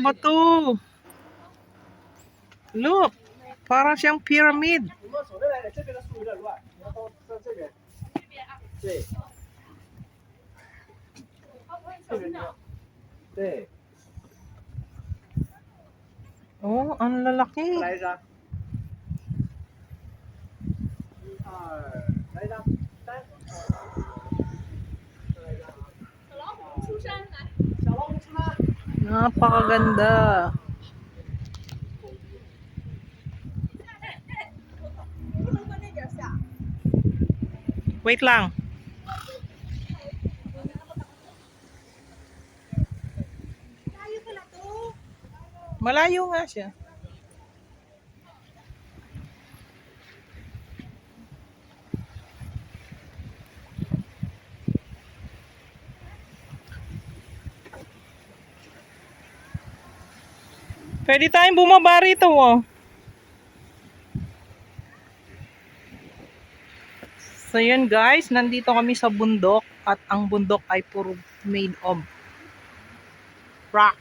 bato. Look, parang siyang pyramid. Oh, ang lalaki. Napakaganda. Wait lang. Malayo nga siya. Pwede tayong bumaba rito, oh. So yun guys, nandito kami sa bundok at ang bundok ay puro made of rock.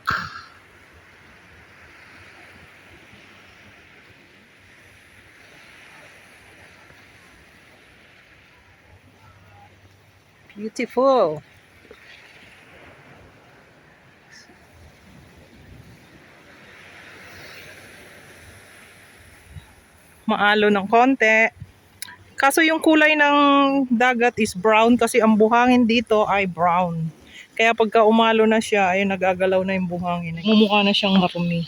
Beautiful. Maalo ng konti. Kaso yung kulay ng dagat is brown kasi ang buhangin dito ay brown. Kaya pagka umalo na siya, ay nagagalaw na yung buhangin. Mumukha na siyang marumi.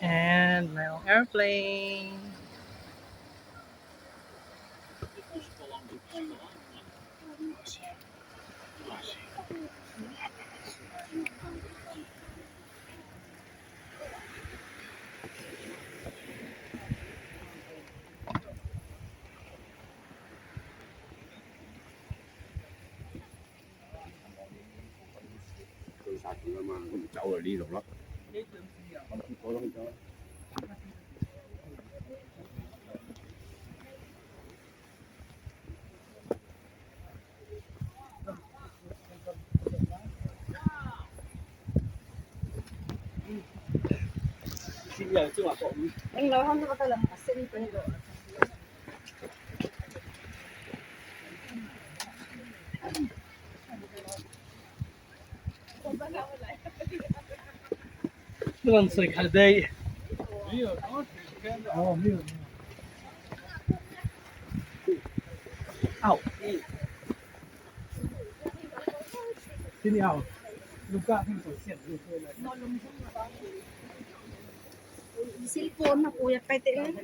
And may airplane. Anh nói không cho tôi làm cả sinh tôi rồi. Doon sa kaday. Oh, meu. Au. Sini au. Luka yung sosyan. Cellphone na kuya pwede rin.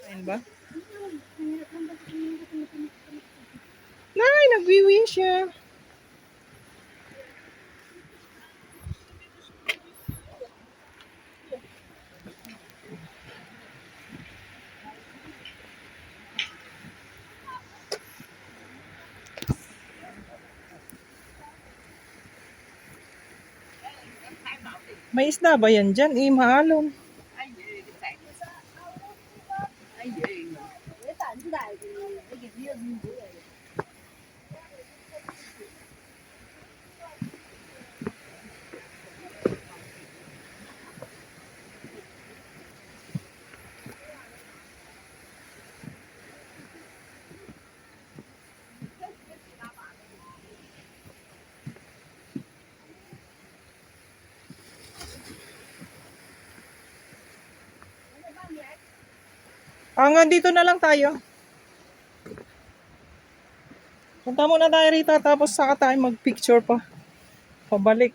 Ayun ba? Nay, nagwiwi siya. May isda ba yan dyan? Maalon. Hanggang dito na lang tayo. Punta muna tayo rito tapos saka tayo mag-picture pa. Pabalik.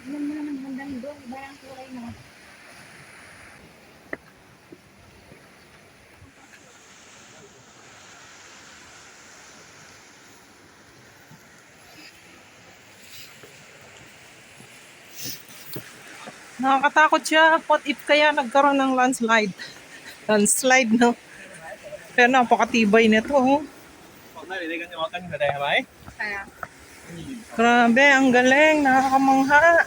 Ilan mo naman bandang doon, iba ang kulay mo. Nakakatakot siya. What if kaya nagkaroon ng landslide? Landslide, no? Pero napakatibay nito, oh. Kaya, Grabe, ang galing. Nakakamangha.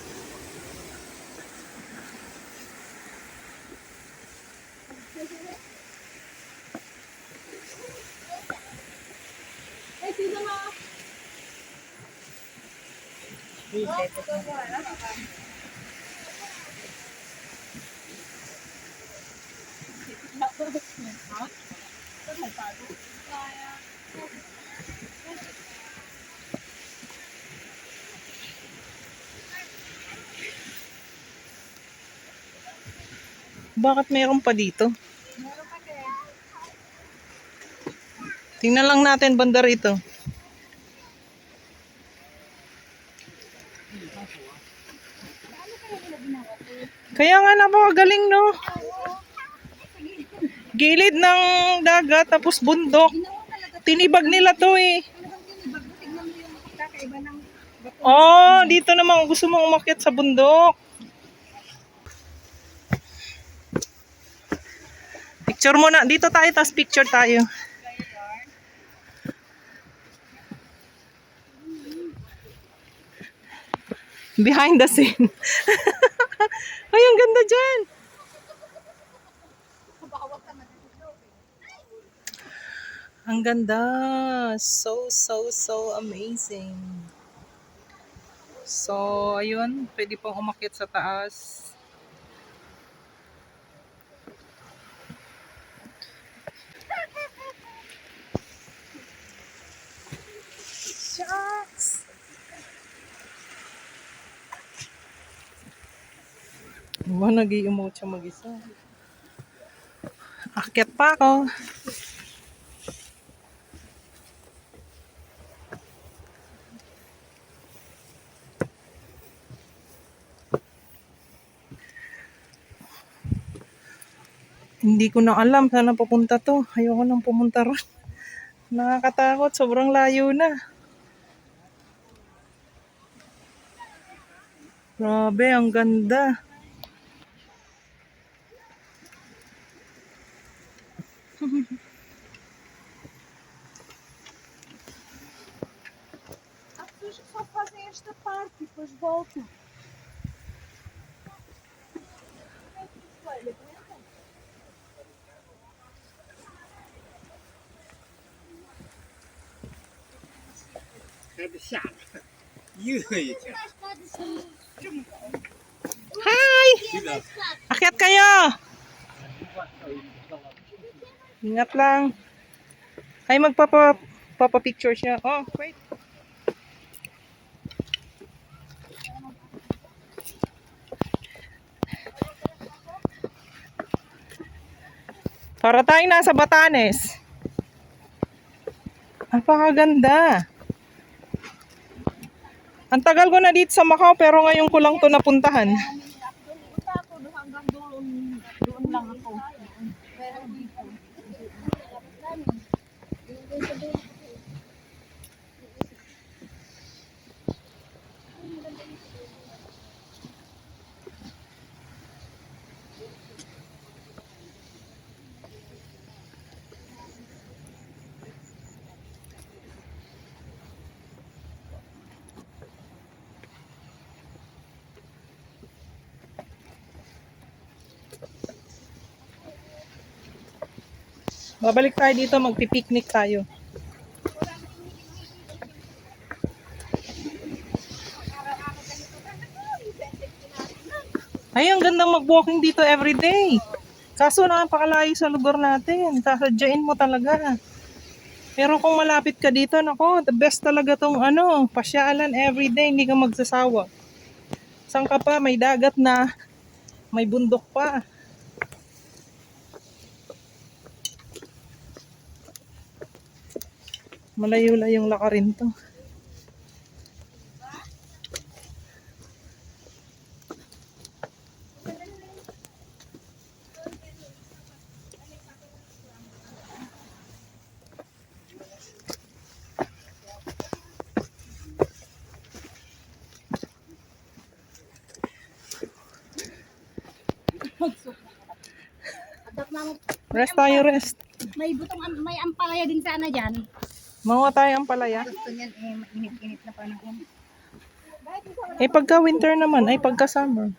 Bakit mayroon pa dito? meron pa kaya. Tingnan lang natin banda rito. Kaya nga napakagaling, no? Gilid ng dagat tapos bundok. Ginawa talaga. Tinibag nila to eh. Talagang tinibag mo. Tignan mo yung kakaiba ng bato. Oh, dito naman gusto mong umakyat sa bundok. Picture muna. Dito tayo, tapos picture tayo. Behind the scene. Ay, ang ganda dyan. Ang ganda. So amazing. So, ayun. Pwede pong umakyat sa taas. Shucks! Diba, nag-i-emote siya mag-isa. Akyat pa ako. Hindi ko na alam saan na pupunta to. Ayoko nang pumunta ron. Nakakatakot. Sobrang layo na. Grabe, ang ganda. As pessoas que só fazem esta parte e depois voltam. Hi! Akyat kayo! Ingat lang. Ay, magpapapicture siya. Oh, wait. Para tayong nasa Batanes. Napakaganda. Ang tagal ko na dito sa Macau pero ngayon ko lang to napuntahan. Punta ako doon hanggang doon. Doon lang ako. Pero dito. Babalik tayo dito, magpipiknik tayo. Ay, ang gandang mag-walking dito everyday. Kaso napakalayo sa lugar natin. Sasadyain mo talaga. Pero kung malapit ka dito, nako, the best talaga tong ano, pasyalan everyday, hindi ka magsasawa. Saan ka pa? May dagat na, may bundok pa. Malayo-layong lakarin to. Adak na Rest tayo, rest. may butong may ampalaya din sana diyan. Mawa tayo ang palaya. Gusto niyan eh mainit-init na panahon. Eh pagka winter naman, ay pagka summer.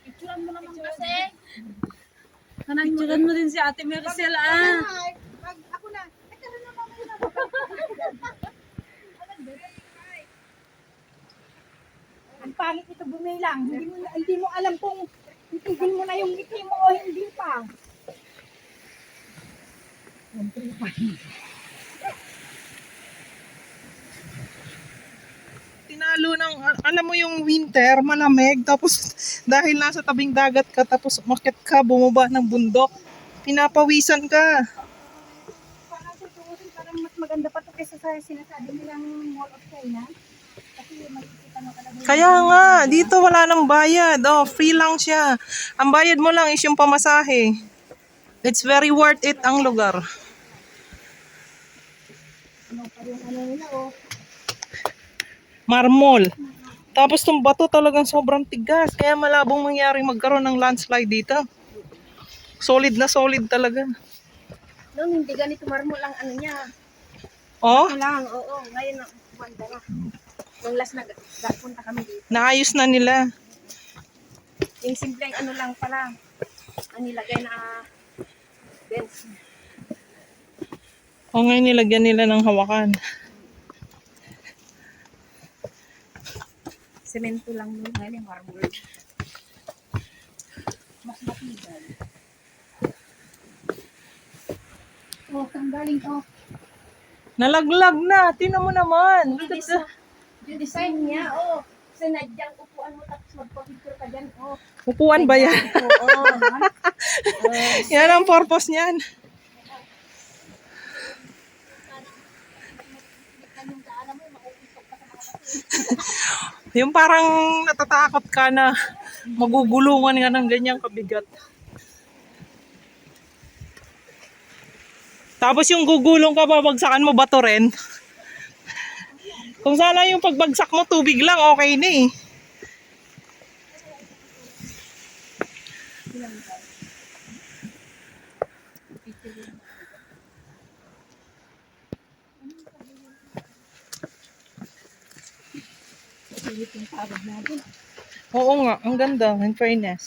Picturean mo naman kasi. Picturean mo din si Ate Maricel ah. Ako na. Ito na mamaya. Ang pangit ito bumilang. Hindi mo alam kung itigil mo na yung ngiti mo o hindi pa. Tinalo ng, alam mo yung winter, malamig, tapos dahil nasa tabing dagat ka, tapos umakyat ka, bumaba ng bundok, pinapawisan ka. Parang susuotin, parang mas maganda pa ito kaysa sa sinasabi nilang Mall of China. Kasi makikita mo talaga. Kaya nga, dito wala nang bayad. Oh, free lang siya. Ang bayad mo lang is yung pamasahe. It's very worth it ang lugar. Ano pa rin ano nila oh. Marmol. Tapos tong bato talagang sobrang tigas. Kaya malabong mangyari magkaroon ng landslide dito. Solid na solid talaga. Noon hindi ganito marmol ang ano niya. Oh, Ito lang, oo. Ngayon na, banda na. Nung last na punta kami dito. naayos na nila. Yung simpleng ano lang pala. Ang nilagay na bench. O ngayon nilagyan nila ng hawakan. Semento lang nun. Ngayon yung marmol. Mas matibay. Oh, kang galing oh. Nalaglag na. Tingnan mo naman. Look at the- Yung design niya, oh. Sinadyang upuan mo tapos magpa-picture ka dyan, oh. Upuan ba yan? Oo. Yan ang purpose niyan. Yung parang natatakot ka na magugulungan nga ng ganyang kabigat. Tapos yung gugulong ka, babagsakan mo bato rin. Kung sana yung pagbagsak mo tubig lang, okay na eh. Oo nga, ang ganda, in fairness.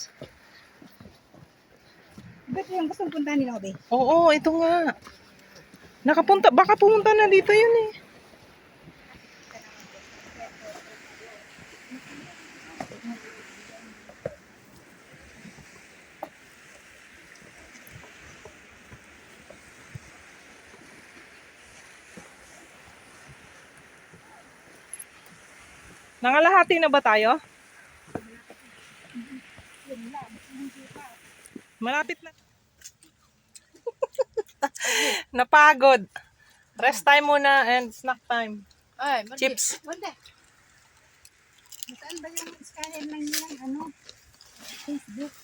Ba't yung gusto punta nila, Obe? Oo, ito nga. Nakapunta, baka pumunta na dito yun eh. Nangalahati na ba tayo? Malapit na. Napagod. Rest time muna and snack time. Ay, Chips. Wanda. Saan ba yung scanner lang nilang ano? Facebook.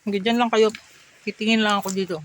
Hanggang dyan lang kayo. Titingin lang ako dito.